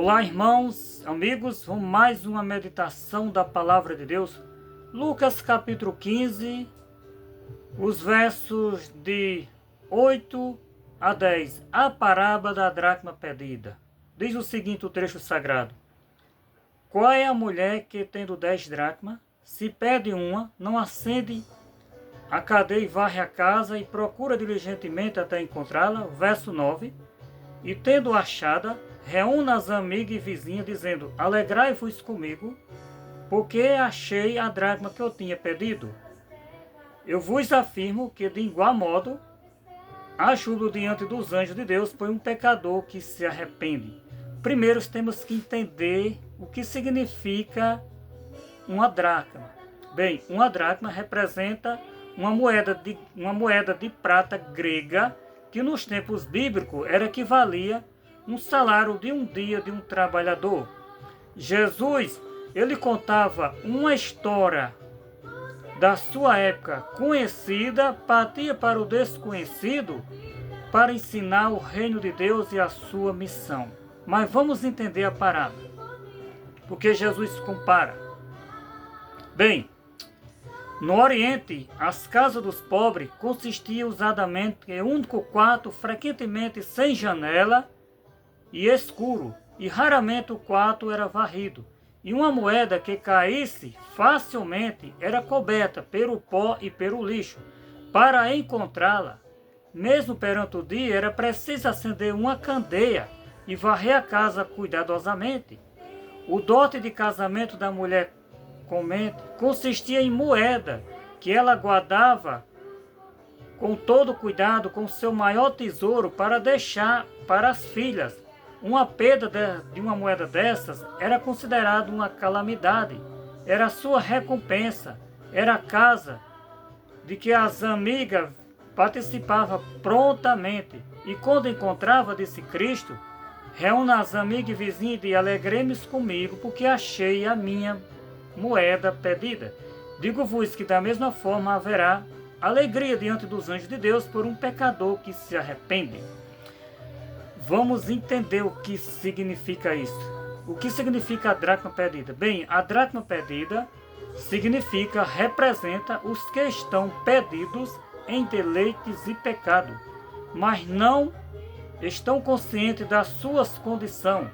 Olá, irmãos, amigos, vamos mais uma meditação da Palavra de Deus. Lucas capítulo 15, os versos de 8 a 10. A parábola da dracma perdida. Diz o seguinte o trecho sagrado. Qual é a mulher que, tendo 10 dracmas, se perde uma, não acende a cadeia e varre a casa e procura diligentemente até encontrá-la? Verso 9. E tendo achada, reúne as amigas e vizinhas, dizendo: Alegrai-vos comigo, porque achei a dracma que eu tinha perdido. Eu vos afirmo que, de igual modo, ajudo diante dos anjos de Deus por um pecador que se arrepende. Primeiro, temos que entender o que significa uma dracma. Bem, uma dracma representa uma moeda de prata grega que nos tempos bíblicos era equivalia um salário de um dia de um trabalhador. Jesus, ele contava uma história da sua época conhecida, partia para o desconhecido para ensinar o reino de Deus e a sua missão. Mas vamos entender a parábola, porque Jesus compara. Bem, no Oriente, as casas dos pobres consistiam usadamente em um único quarto, frequentemente sem janela e escuro, e raramente o quarto era varrido, e uma moeda que caísse facilmente era coberta pelo pó e pelo lixo. Para encontrá-la, mesmo perante o dia, era preciso acender uma candeia e varrer a casa cuidadosamente. O dote de casamento da mulher consistia em moeda que ela guardava com todo cuidado, com seu maior tesouro, para deixar para as filhas. Uma perda de uma moeda dessas era considerada uma calamidade, era a sua recompensa, era a casa de que as amigas participavam prontamente. E quando encontrava, disse Cristo, reúna as amigas e vizinhas e alegremos comigo, porque achei a minha moeda perdida. Digo-vos que da mesma forma haverá alegria diante dos anjos de Deus por um pecador que se arrepende. Vamos entender o que significa isso. O que significa a dracma perdida? Bem, a dracma perdida representa os que estão perdidos em deleites e pecado, mas não estão conscientes das suas condições.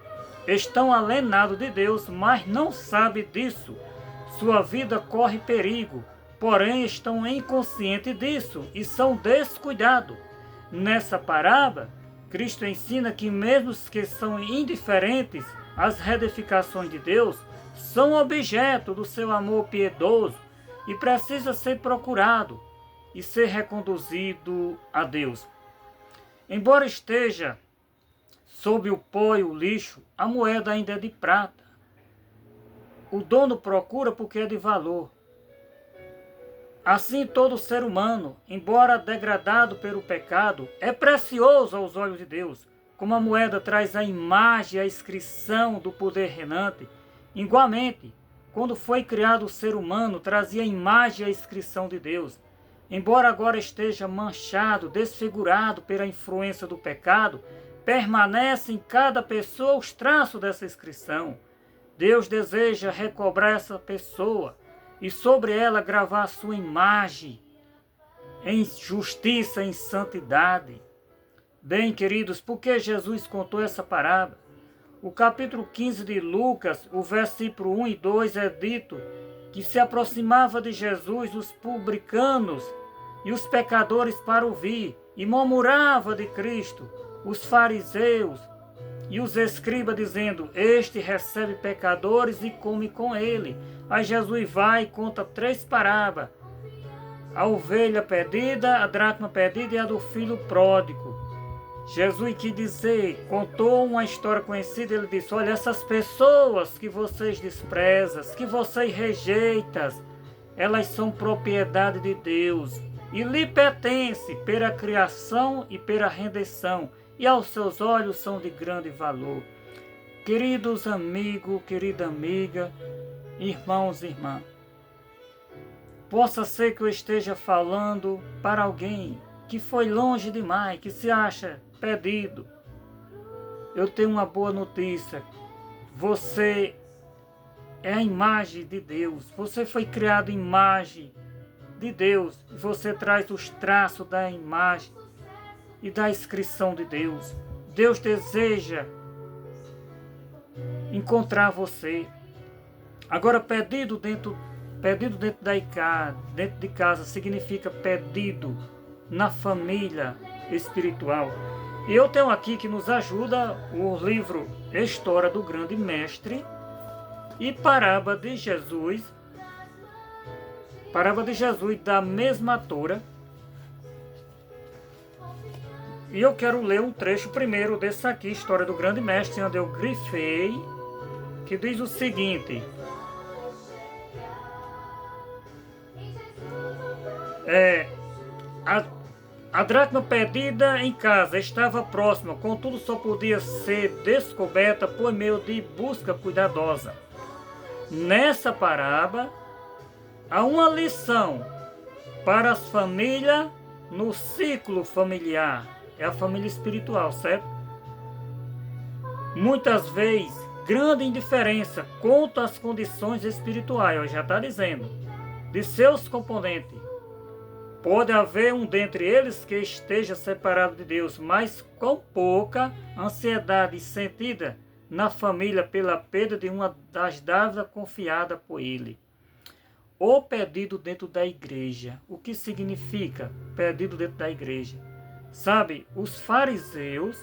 Estão alienados de Deus, mas não sabem disso. Sua vida corre perigo, porém estão inconscientes disso e são descuidados. Nessa parábola, Cristo ensina que mesmo os que são indiferentes às reedificações de Deus, são objeto do seu amor piedoso e precisa ser procurado e ser reconduzido a Deus. Embora esteja sob o pó e o lixo, a moeda ainda é de prata. O dono procura porque é de valor. Assim todo ser humano, embora degradado pelo pecado, é precioso aos olhos de Deus. Como a moeda traz a imagem e a inscrição do poder reinante, igualmente, quando foi criado o ser humano, trazia a imagem e a inscrição de Deus. Embora agora esteja manchado, desfigurado pela influência do pecado, permanece em cada pessoa os traços dessa inscrição. Deus deseja recobrar essa pessoa e sobre ela gravar a sua imagem em justiça, em santidade. Bem, queridos, por que Jesus contou essa parábola? O capítulo 15 de Lucas, o versículo 1 e 2 é dito que se aproximava de Jesus os publicanos e os pecadores para ouvir, e murmurava de Cristo os fariseus e os escribas, dizendo: Este recebe pecadores e come com ele. Aí Jesus vai e conta 3 parábolas: a ovelha perdida, a dracma perdida e a do filho pródigo. Jesus quis dizer, contou uma história conhecida, ele disse: olha, essas pessoas que vocês desprezam, que vocês rejeitam, elas são propriedade de Deus e lhe pertencem pela criação e pela redenção, e aos seus olhos são de grande valor. Queridos amigos, querida amiga, irmãos e irmãs, possa ser que eu esteja falando para alguém que foi longe demais, que se acha perdido. Eu tenho uma boa notícia. você é a imagem de Deus. Você foi criado em imagem de Deus. Você traz os traços da imagem e da inscrição de Deus. Deus deseja encontrar você. Agora, pedido dentro de casa significa pedido na família espiritual. E eu tenho aqui que nos ajuda o livro História do Grande Mestre e Parábola de Jesus. Parábola de Jesus da mesma autora. E eu quero ler um trecho primeiro desse aqui, História do Grande Mestre, onde eu grifei, que diz o seguinte: a dracma perdida em casa estava próxima, contudo só podia ser descoberta por meio de busca cuidadosa. Nessa parábola, há uma lição para as famílias no ciclo familiar. É a família espiritual, certo? Muitas vezes, grande indiferença quanto às condições espirituais, já está dizendo, de seus componentes. Pode haver um dentre eles que esteja separado de Deus, mas com pouca ansiedade sentida na família pela perda de uma das dádivas confiada por ele. O pedido dentro da igreja. O que significa pedido dentro da igreja? Sabe, os fariseus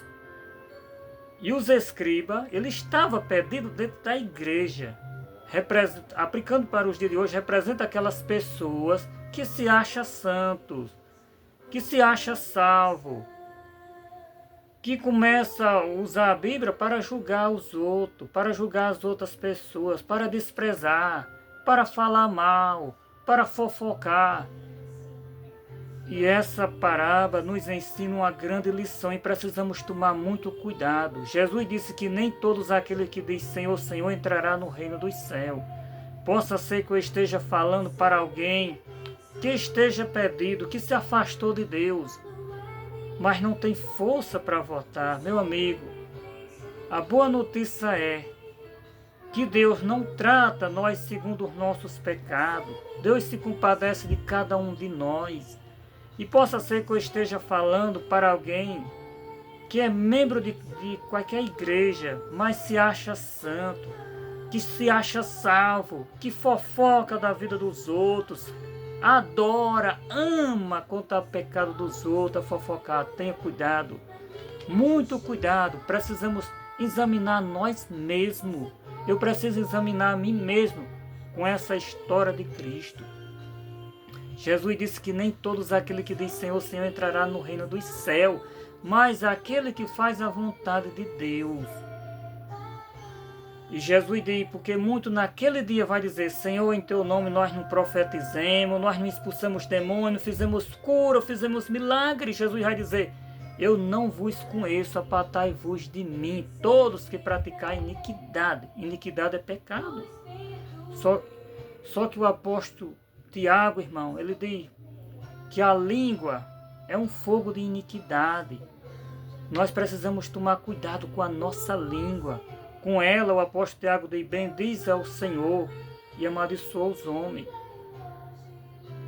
e os escribas, ele estava perdido dentro da igreja. Aplicando para os dias de hoje, representa aquelas pessoas que se acham santos, que se acham salvo, que começa a usar a Bíblia para julgar os outros, para julgar as outras pessoas, para desprezar, para falar mal, para fofocar. E essa parábola nos ensina uma grande lição e precisamos tomar muito cuidado. Jesus disse que nem todos aqueles que dizem Senhor, Senhor entrará no reino dos céus. Possa ser que eu esteja falando para alguém que esteja perdido, que se afastou de Deus, mas não tem força para voltar. Meu amigo, a boa notícia é que Deus não trata nós segundo os nossos pecados. Deus se compadece de cada um de nós. E possa ser que eu esteja falando para alguém que é membro de qualquer igreja, mas se acha santo, que se acha salvo, que fofoca da vida dos outros, adora, ama contar o pecado dos outros, a fofocar. Tenha cuidado, muito cuidado. Precisamos examinar nós mesmos. Eu preciso examinar a mim mesmo com essa história de Cristo. Jesus disse que nem todos aqueles que dizem Senhor, Senhor entrará no reino dos céus, mas aquele que faz a vontade de Deus. E Jesus diz, porque muito naquele dia vai dizer, Senhor, em teu nome nós não profetizemos, nós não expulsamos demônios, fizemos cura, fizemos milagres. Jesus vai dizer, eu não vos conheço, apartai-vos de mim, todos que praticam iniquidade. Iniquidade é pecado. Só que o apóstolo Tiago, irmão, ele diz que a língua é um fogo de iniquidade. Nós precisamos tomar cuidado com a nossa língua. Com ela, o apóstolo Tiago diz, bendiz ao Senhor e amaldiçoa os homens.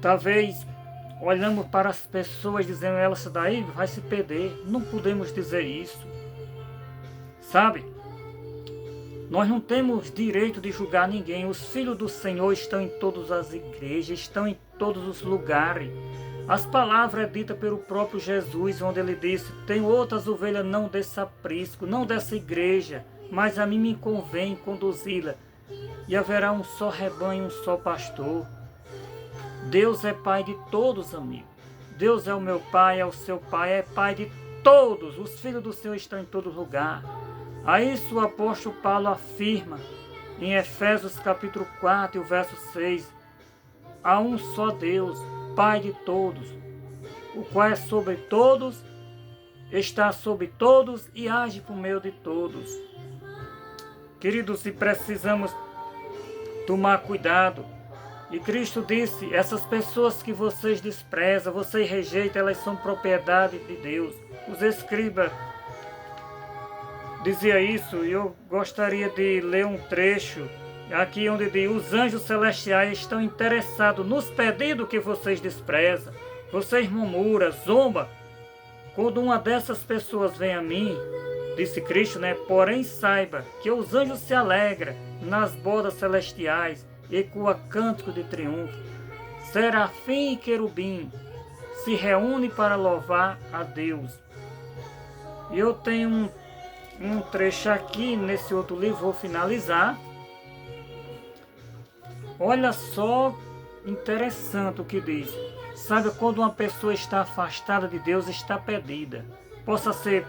Talvez olhamos para as pessoas dizendo, ela essa daí vai se perder. Não podemos dizer isso. Sabe? Nós não temos direito de julgar ninguém. Os filhos do Senhor estão em todas as igrejas, estão em todos os lugares. As palavras ditas pelo próprio Jesus, onde ele disse, tenho outras ovelhas não desse aprisco, não dessa igreja, mas a mim me convém conduzi-la. E haverá um só rebanho, um só pastor. Deus é Pai de todos, amigo. Deus é o meu Pai, é o seu Pai, é Pai de todos. Os filhos do Senhor estão em todo lugar. A isso o apóstolo Paulo afirma em Efésios capítulo 4, o verso 6. Há um só Deus, Pai de todos, o qual é sobre todos, está sobre todos e age por meio de todos. Queridos, se precisamos tomar cuidado. E Cristo disse, essas pessoas que vocês desprezam, vocês rejeitam, elas são propriedade de Deus. Os escribas dizia isso, e eu gostaria de ler um trecho aqui onde diz: os anjos celestiais estão interessados nos pedidos que vocês desprezam. Vocês murmuram, zomba. Quando uma dessas pessoas vem a mim, disse Cristo, porém saiba que os anjos se alegram nas bodas celestiais, ecoa cântico de triunfo. Serafim e querubim se reúnem para louvar a Deus. E eu tenho um trecho aqui nesse outro livro, vou finalizar. Olha só, interessante o que diz. Sabe, quando uma pessoa está afastada de Deus, está perdida. Possa ser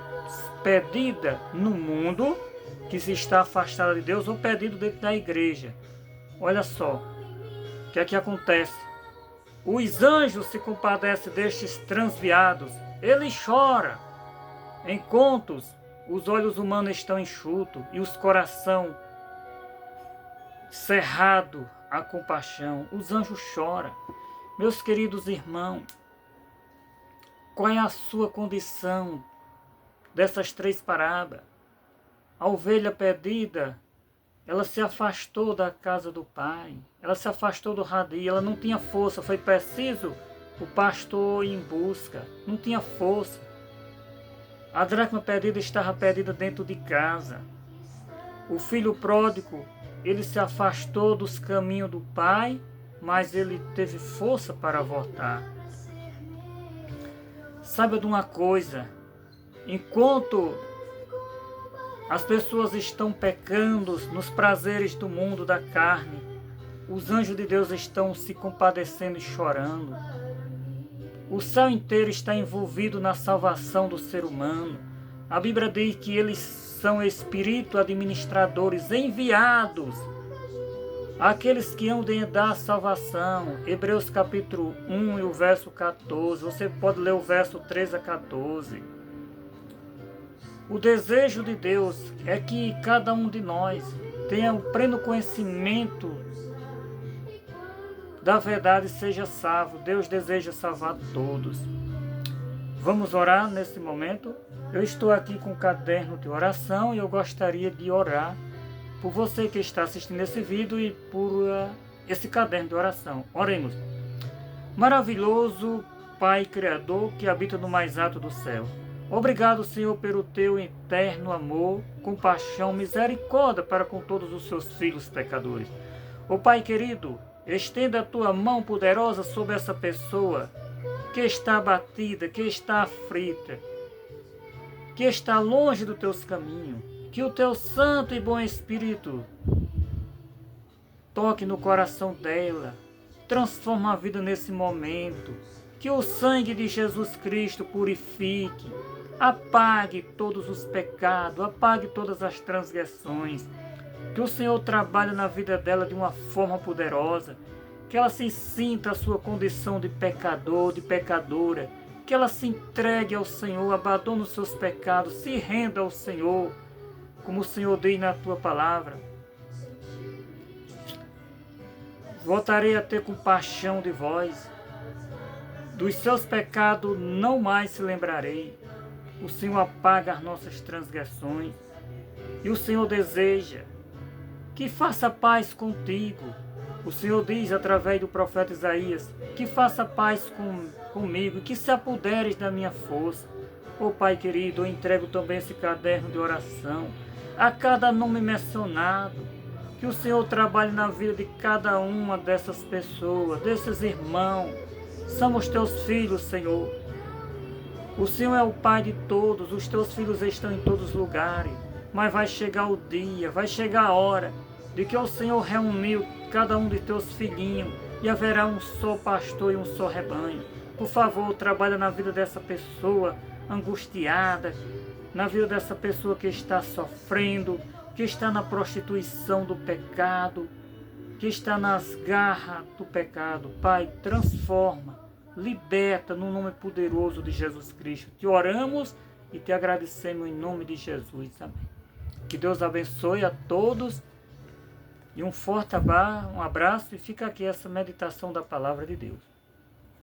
perdida no mundo, que se está afastada de Deus, ou perdido dentro da igreja. Olha só, o que é que acontece? Os anjos se compadecem destes transviados. Ele chora. Em contos, os olhos humanos estão enxutos e os corações cerrados à compaixão. Os anjos choram. Meus queridos irmãos, qual é a sua condição dessas três parábolas? A ovelha perdida, ela se afastou da casa do pai, ela se afastou do radinho, ela não tinha força, foi preciso o pastor ir em busca, não tinha força. A dracma perdida estava perdida dentro de casa. O filho pródigo, ele se afastou dos caminhos do pai, mas ele teve força para voltar. Saiba de uma coisa, enquanto as pessoas estão pecando nos prazeres do mundo da carne, os anjos de Deus estão se compadecendo e chorando. O céu inteiro está envolvido na salvação do ser humano. A Bíblia diz que eles são espíritos administradores enviados àqueles que hão de dar a salvação. Hebreus capítulo 1 e o verso 14. Você pode ler o verso 13 a 14. O desejo de Deus é que cada um de nós tenha o pleno conhecimento da verdade e seja salvo. Deus deseja salvar todos. Vamos orar nesse momento? Eu estou aqui com um caderno de oração e eu gostaria de orar por você que está assistindo esse vídeo e por esse caderno de oração. Oremos. Maravilhoso Pai Criador que habita no mais alto do céu. Obrigado, Senhor, pelo teu eterno amor, compaixão, misericórdia para com todos os seus filhos pecadores. Ó Pai querido, estenda a tua mão poderosa sobre essa pessoa que está abatida, que está aflita, que está longe dos teus caminhos. Que o teu santo e bom Espírito toque no coração dela, transforma a vida nesse momento. Que o sangue de Jesus Cristo purifique, apague todos os pecados, apague todas as transgressões. Que o Senhor trabalhe na vida dela de uma forma poderosa. Que ela se sinta a sua condição de pecador, de pecadora. Que ela se entregue ao Senhor, abandone os seus pecados, se renda ao Senhor, como o Senhor diz na tua palavra. Voltarei a ter compaixão de vós. Dos seus pecados não mais se lembrarei. O Senhor apaga as nossas transgressões. E o Senhor deseja que faça paz contigo. O Senhor diz através do profeta Isaías que faça paz comigo, que se apoderes da minha força. Ó Pai querido, eu entrego também esse caderno de oração a cada nome mencionado. Que o Senhor trabalhe na vida de cada uma dessas pessoas, desses irmãos. Somos teus filhos, Senhor. O Senhor é o Pai de todos, os teus filhos estão em todos os lugares. Mas vai chegar o dia, vai chegar a hora de que o Senhor reuniu cada um de teus filhinhos e haverá um só pastor e um só rebanho. Por favor, trabalha na vida dessa pessoa angustiada, na vida dessa pessoa que está sofrendo, que está na prostituição do pecado, que está nas garras do pecado. Pai, transforma, liberta no nome poderoso de Jesus Cristo. Te oramos e te agradecemos em nome de Jesus. Amém. Que Deus abençoe a todos e um forte abraço e fica aqui essa meditação da palavra de Deus.